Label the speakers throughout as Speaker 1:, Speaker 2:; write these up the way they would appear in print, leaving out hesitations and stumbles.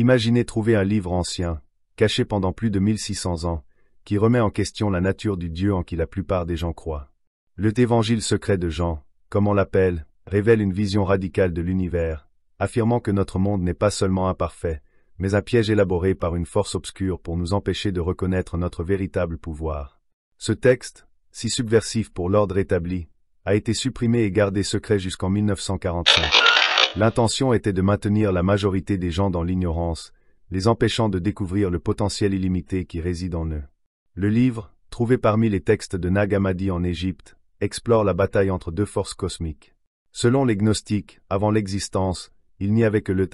Speaker 1: Imaginez trouver un livre ancien, caché pendant plus de 1600 ans, qui remet en question la nature du Dieu en qui la plupart des gens croient. L'Évangile secret de Jean, comme on l'appelle, révèle une vision radicale de l'univers, affirmant que notre monde n'est pas seulement imparfait, mais un piège élaboré par une force obscure pour nous empêcher de reconnaître notre véritable pouvoir. Ce texte, si subversif pour l'ordre établi, a été supprimé et gardé secret jusqu'en 1945. L'intention était de maintenir la majorité des gens dans l'ignorance, les empêchant de découvrir le potentiel illimité qui réside en eux. Le livre, trouvé parmi les textes de Nag Hammadi en Égypte, explore la bataille entre deux forces cosmiques. Selon les gnostiques, avant l'existence, il n'y avait que le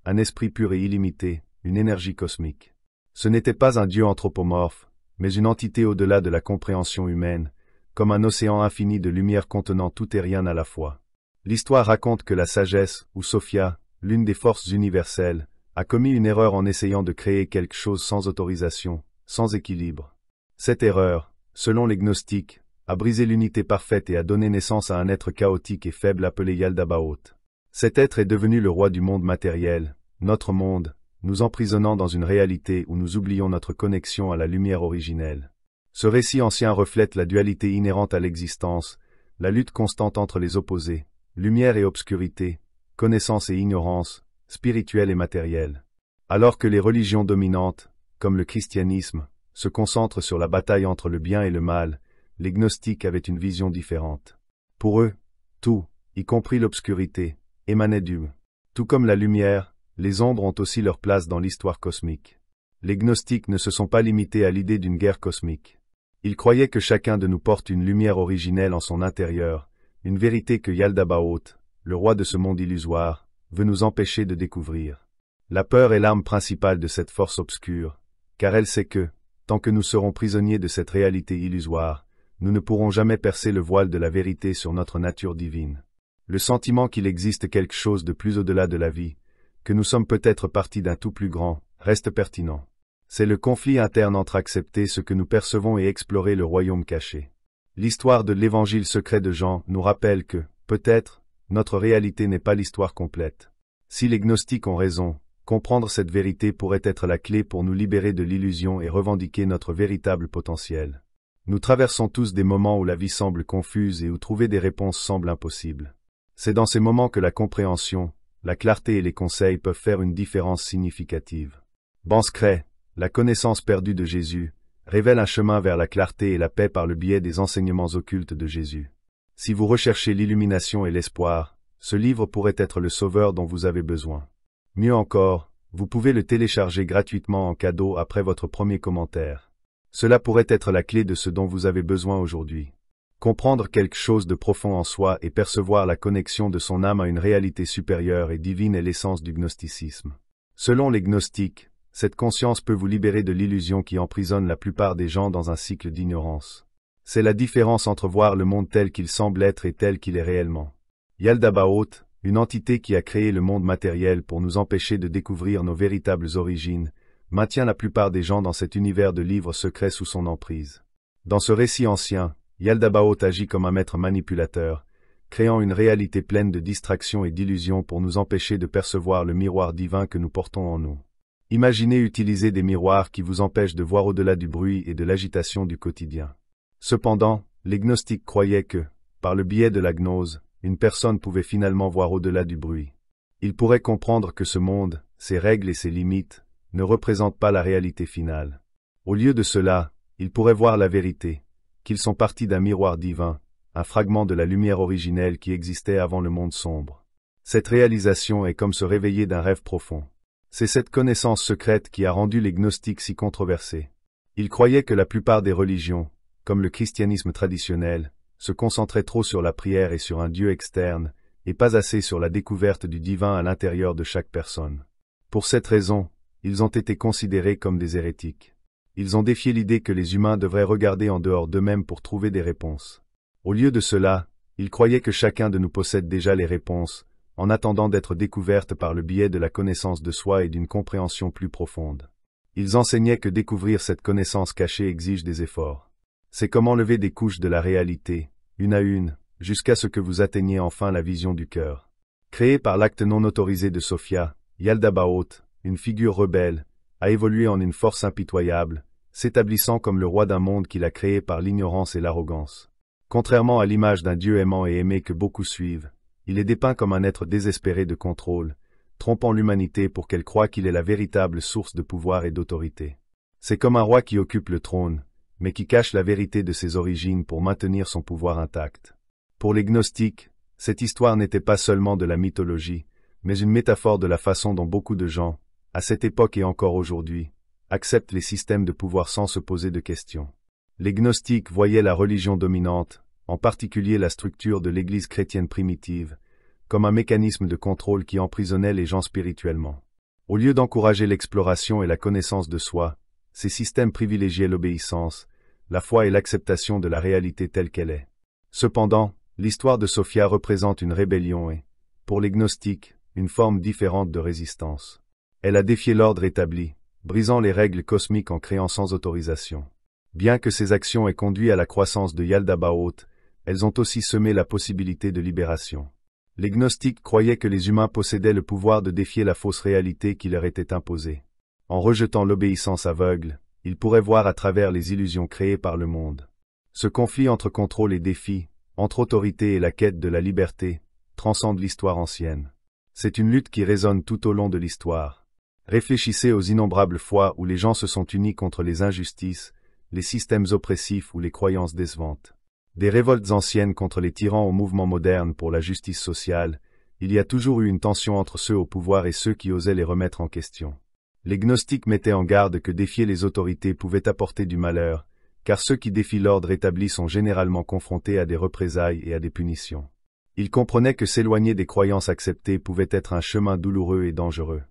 Speaker 1: un esprit pur et illimité, une énergie cosmique. Ce n'était pas un dieu anthropomorphe, mais une entité au-delà de la compréhension humaine, comme un océan infini de lumière contenant tout et rien à la fois. L'histoire raconte que la sagesse, ou Sophia, l'une des forces universelles, a commis une erreur en essayant de créer quelque chose sans autorisation, sans équilibre. Cette erreur, selon les gnostiques, a brisé l'unité parfaite et a donné naissance à un être chaotique et faible appelé Yaldabaoth. Cet être est devenu le roi du monde matériel, notre monde, nous emprisonnant dans une réalité où nous oublions notre connexion à la lumière originelle. Ce récit ancien reflète la dualité inhérente à l'existence, la lutte constante entre les opposés, lumière et obscurité, connaissance et ignorance, spirituelle et matérielle. Alors que les religions dominantes, comme le christianisme, se concentrent sur la bataille entre le bien et le mal, les gnostiques avaient une vision différente. Pour eux, tout, y compris l'obscurité, émanait d'eux. Tout comme la lumière, les ombres ont aussi leur place dans l'histoire cosmique. Les gnostiques ne se sont pas limités à l'idée d'une guerre cosmique. Ils croyaient que chacun de nous porte une lumière originelle en son intérieur, une vérité que Yaldabaoth, le roi de ce monde illusoire, veut nous empêcher de découvrir. La peur est l'arme principale de cette force obscure, car elle sait que, tant que nous serons prisonniers de cette réalité illusoire, nous ne pourrons jamais percer le voile de la vérité sur notre nature divine. Le sentiment qu'il existe quelque chose de plus au-delà de la vie, que nous sommes peut-être partie d'un tout plus grand, reste pertinent. C'est le conflit interne entre accepter ce que nous percevons et explorer le royaume caché. L'histoire de l'Évangile secret de Jean nous rappelle que, peut-être, notre réalité n'est pas l'histoire complète. Si les gnostiques ont raison, comprendre cette vérité pourrait être la clé pour nous libérer de l'illusion et revendiquer notre véritable potentiel. Nous traversons tous des moments où la vie semble confuse et où trouver des réponses semble impossible. C'est dans ces moments que la compréhension, la clarté et les conseils peuvent faire une différence significative. Banskray, la connaissance perdue de Jésus, révèle un chemin vers la clarté et la paix par le biais des enseignements occultes de Jésus. Si vous recherchez l'illumination et l'espoir, ce livre pourrait être le sauveur dont vous avez besoin. Mieux encore, vous pouvez le télécharger gratuitement en cadeau après votre premier commentaire. Cela pourrait être la clé de ce dont vous avez besoin aujourd'hui. Comprendre quelque chose de profond en soi et percevoir la connexion de son âme à une réalité supérieure et divine est l'essence du gnosticisme. Selon les gnostiques, cette conscience peut vous libérer de l'illusion qui emprisonne la plupart des gens dans un cycle d'ignorance. C'est la différence entre voir le monde tel qu'il semble être et tel qu'il est réellement. Yaldabaoth, une entité qui a créé le monde matériel pour nous empêcher de découvrir nos véritables origines, maintient la plupart des gens dans cet univers de livres secrets sous son emprise. Dans ce récit ancien, Yaldabaoth agit comme un maître manipulateur, créant une réalité pleine de distractions et d'illusions pour nous empêcher de percevoir le miroir divin que nous portons en nous. Imaginez utiliser des miroirs qui vous empêchent de voir au-delà du bruit et de l'agitation du quotidien. Cependant, les gnostiques croyaient que, par le biais de la gnose, une personne pouvait finalement voir au-delà du bruit. Il pourrait comprendre que ce monde, ses règles et ses limites, ne représentent pas la réalité finale. Au lieu de cela, il pourrait voir la vérité, qu'ils sont partis d'un miroir divin, un fragment de la lumière originelle qui existait avant le monde sombre. Cette réalisation est comme se réveiller d'un rêve profond. C'est cette connaissance secrète qui a rendu les gnostiques si controversés. Ils croyaient que la plupart des religions, comme le christianisme traditionnel, se concentraient trop sur la prière et sur un Dieu externe, et pas assez sur la découverte du divin à l'intérieur de chaque personne. Pour cette raison, ils ont été considérés comme des hérétiques. Ils ont défié l'idée que les humains devraient regarder en dehors d'eux-mêmes pour trouver des réponses. Au lieu de cela, ils croyaient que chacun de nous possède déjà les réponses, en attendant d'être découvertes par le biais de la connaissance de soi et d'une compréhension plus profonde. Ils enseignaient que découvrir cette connaissance cachée exige des efforts. C'est comme enlever des couches de la réalité, une à une, jusqu'à ce que vous atteigniez enfin la vision du cœur. Créé par l'acte non autorisé de Sophia, Yaldabaoth, une figure rebelle, a évolué en une force impitoyable, s'établissant comme le roi d'un monde qu'il a créé par l'ignorance et l'arrogance. Contrairement à l'image d'un Dieu aimant et aimé que beaucoup suivent, il est dépeint comme un être désespéré de contrôle, trompant l'humanité pour qu'elle croie qu'il est la véritable source de pouvoir et d'autorité. C'est comme un roi qui occupe le trône, mais qui cache la vérité de ses origines pour maintenir son pouvoir intact. Pour les gnostiques, cette histoire n'était pas seulement de la mythologie, mais une métaphore de la façon dont beaucoup de gens, à cette époque et encore aujourd'hui, acceptent les systèmes de pouvoir sans se poser de questions. Les gnostiques voyaient la religion dominante, en particulier la structure de l'Église chrétienne primitive, comme un mécanisme de contrôle qui emprisonnait les gens spirituellement. Au lieu d'encourager l'exploration et la connaissance de soi, ces systèmes privilégiaient l'obéissance, la foi et l'acceptation de la réalité telle qu'elle est. Cependant, l'histoire de Sophia représente une rébellion et, pour les gnostiques, une forme différente de résistance. Elle a défié l'ordre établi, brisant les règles cosmiques en créant sans autorisation. Bien que ces actions aient conduit à la croissance de Yaldabaoth, elles ont aussi semé la possibilité de libération. Les gnostiques croyaient que les humains possédaient le pouvoir de défier la fausse réalité qui leur était imposée. En rejetant l'obéissance aveugle, ils pourraient voir à travers les illusions créées par le monde. Ce conflit entre contrôle et défi, entre autorité et la quête de la liberté, transcende l'histoire ancienne. C'est une lutte qui résonne tout au long de l'histoire. Réfléchissez aux innombrables fois où les gens se sont unis contre les injustices, les systèmes oppressifs ou les croyances décevantes. Des révoltes anciennes contre les tyrans aux mouvements modernes pour la justice sociale, il y a toujours eu une tension entre ceux au pouvoir et ceux qui osaient les remettre en question. Les gnostiques mettaient en garde que défier les autorités pouvait apporter du malheur, car ceux qui défient l'ordre établi sont généralement confrontés à des représailles et à des punitions. Ils comprenaient que s'éloigner des croyances acceptées pouvait être un chemin douloureux et dangereux.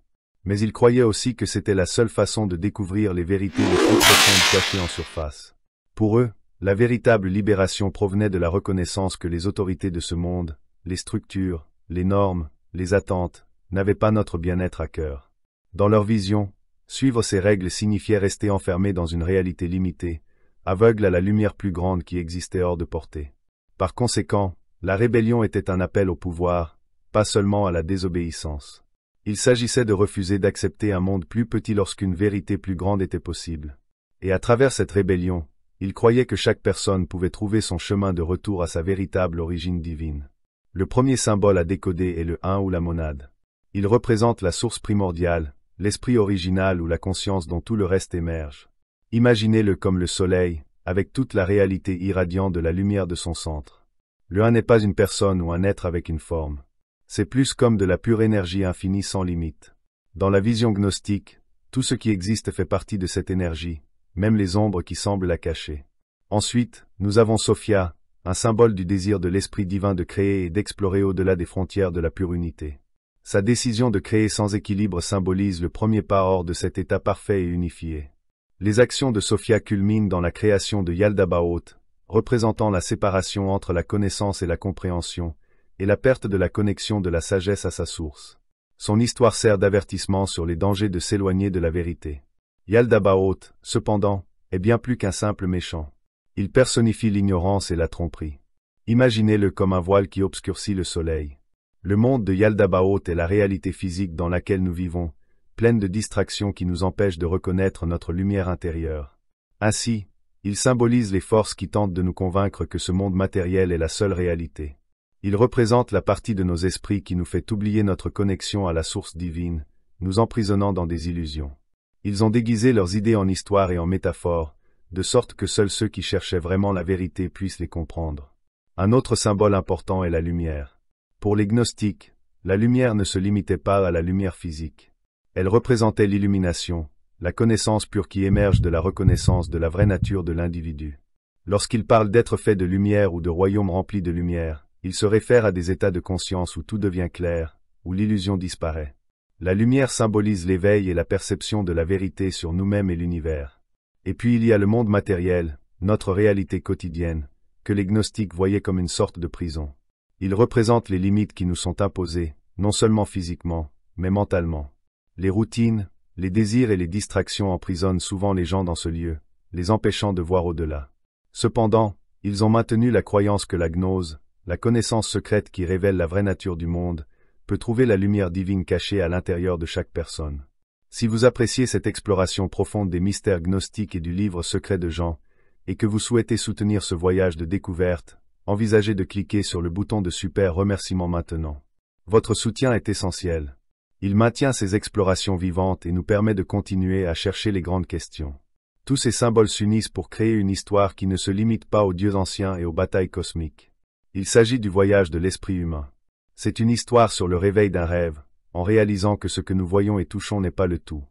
Speaker 1: Mais ils croyaient aussi que c'était la seule façon de découvrir les vérités les plus profondes cachées en surface. Pour eux, la véritable libération provenait de la reconnaissance que les autorités de ce monde, les structures, les normes, les attentes, n'avaient pas notre bien-être à cœur. Dans leur vision, suivre ces règles signifiait rester enfermé dans une réalité limitée, aveugle à la lumière plus grande qui existait hors de portée. Par conséquent, la rébellion était un appel au pouvoir, pas seulement à la désobéissance. Il s'agissait de refuser d'accepter un monde plus petit lorsqu'une vérité plus grande était possible. Et à travers cette rébellion, il croyait que chaque personne pouvait trouver son chemin de retour à sa véritable origine divine. Le premier symbole à décoder est le 1 ou la monade. Il représente la source primordiale, l'esprit original ou la conscience dont tout le reste émerge. Imaginez-le comme le soleil, avec toute la réalité irradiante de la lumière de son centre. Le 1 n'est pas une personne ou un être avec une forme. C'est plus comme de la pure énergie infinie sans limite. Dans la vision gnostique, tout ce qui existe fait partie de cette énergie, même les ombres qui semblent la cacher. Ensuite, nous avons Sophia, un symbole du désir de l'esprit divin de créer et d'explorer au-delà des frontières de la pure unité. Sa décision de créer sans équilibre symbolise le premier pas hors de cet état parfait et unifié. Les actions de Sophia culminent dans la création de Yaldabaoth, représentant la séparation entre la connaissance et la compréhension, et la perte de la connexion de la sagesse à sa source. Son histoire sert d'avertissement sur les dangers de s'éloigner de la vérité. Yaldabaoth, cependant, est bien plus qu'un simple méchant. Il personnifie l'ignorance et la tromperie. Imaginez-le comme un voile qui obscurcit le soleil. Le monde de Yaldabaoth est la réalité physique dans laquelle nous vivons, pleine de distractions qui nous empêchent de reconnaître notre lumière intérieure. Ainsi, il symbolise les forces qui tentent de nous convaincre que ce monde matériel est la seule réalité. Il représente la partie de nos esprits qui nous fait oublier notre connexion à la source divine, nous emprisonnant dans des illusions. Ils ont déguisé leurs idées en histoires et en métaphores, de sorte que seuls ceux qui cherchaient vraiment la vérité puissent les comprendre. Un autre symbole important est la lumière. Pour les gnostiques, la lumière ne se limitait pas à la lumière physique. Elle représentait l'illumination, la connaissance pure qui émerge de la reconnaissance de la vraie nature de l'individu. Lorsqu'ils parlent d'être faits de lumière ou de royaumes remplis de lumière, ils se réfèrent à des états de conscience où tout devient clair, où l'illusion disparaît. La lumière symbolise l'éveil et la perception de la vérité sur nous-mêmes et l'univers. Et puis il y a le monde matériel, notre réalité quotidienne, que les gnostiques voyaient comme une sorte de prison. Il représente les limites qui nous sont imposées, non seulement physiquement, mais mentalement. Les routines, les désirs et les distractions emprisonnent souvent les gens dans ce lieu, les empêchant de voir au-delà. Cependant, ils ont maintenu la croyance que la gnose, la connaissance secrète qui révèle la vraie nature du monde, peut trouver la lumière divine cachée à l'intérieur de chaque personne. Si vous appréciez cette exploration profonde des mystères gnostiques et du livre secret de Jean, et que vous souhaitez soutenir ce voyage de découverte, envisagez de cliquer sur le bouton de super remerciement maintenant. Votre soutien est essentiel. Il maintient ces explorations vivantes et nous permet de continuer à chercher les grandes questions. Tous ces symboles s'unissent pour créer une histoire qui ne se limite pas aux dieux anciens et aux batailles cosmiques. Il s'agit du voyage de l'esprit humain. C'est une histoire sur le réveil d'un rêve, en réalisant que ce que nous voyons et touchons n'est pas le tout.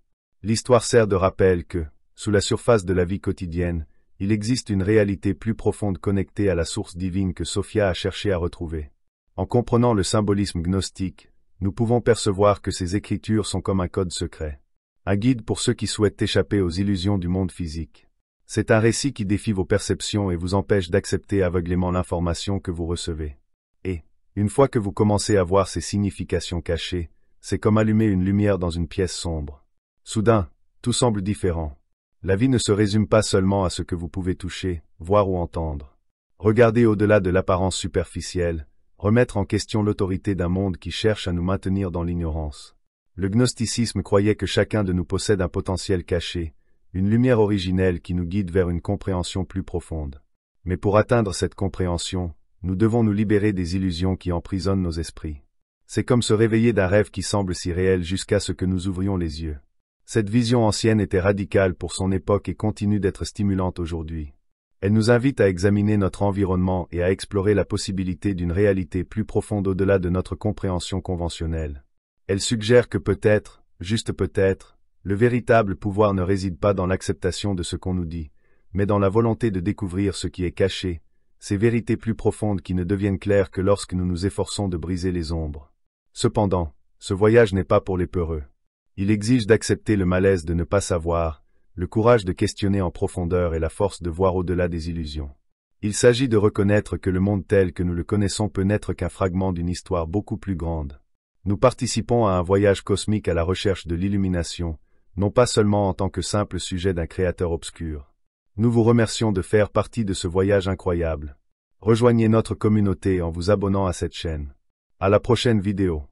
Speaker 1: L'histoire sert de rappel que, sous la surface de la vie quotidienne, il existe une réalité plus profonde connectée à la source divine que Sophia a cherché à retrouver. En comprenant le symbolisme gnostique, nous pouvons percevoir que ces écritures sont comme un code secret. Un guide pour ceux qui souhaitent échapper aux illusions du monde physique. C'est un récit qui défie vos perceptions et vous empêche d'accepter aveuglément l'information que vous recevez. Et, une fois que vous commencez à voir ces significations cachées, c'est comme allumer une lumière dans une pièce sombre. Soudain, tout semble différent. La vie ne se résume pas seulement à ce que vous pouvez toucher, voir ou entendre. Regardez au-delà de l'apparence superficielle, remettre en question l'autorité d'un monde qui cherche à nous maintenir dans l'ignorance. Le gnosticisme croyait que chacun de nous possède un potentiel caché, une lumière originelle qui nous guide vers une compréhension plus profonde. Mais pour atteindre cette compréhension, nous devons nous libérer des illusions qui emprisonnent nos esprits. C'est comme se réveiller d'un rêve qui semble si réel jusqu'à ce que nous ouvrions les yeux. Cette vision ancienne était radicale pour son époque et continue d'être stimulante aujourd'hui. Elle nous invite à examiner notre environnement et à explorer la possibilité d'une réalité plus profonde au-delà de notre compréhension conventionnelle. Elle suggère que peut-être, juste peut-être, le véritable pouvoir ne réside pas dans l'acceptation de ce qu'on nous dit, mais dans la volonté de découvrir ce qui est caché, ces vérités plus profondes qui ne deviennent claires que lorsque nous nous efforçons de briser les ombres. Cependant, ce voyage n'est pas pour les peureux. Il exige d'accepter le malaise de ne pas savoir, le courage de questionner en profondeur et la force de voir au-delà des illusions. Il s'agit de reconnaître que le monde tel que nous le connaissons peut n'être qu'un fragment d'une histoire beaucoup plus grande. Nous participons à un voyage cosmique à la recherche de l'illumination, non pas seulement en tant que simple sujet d'un créateur obscur. Nous vous remercions de faire partie de ce voyage incroyable. Rejoignez notre communauté en vous abonnant à cette chaîne. À la prochaine vidéo.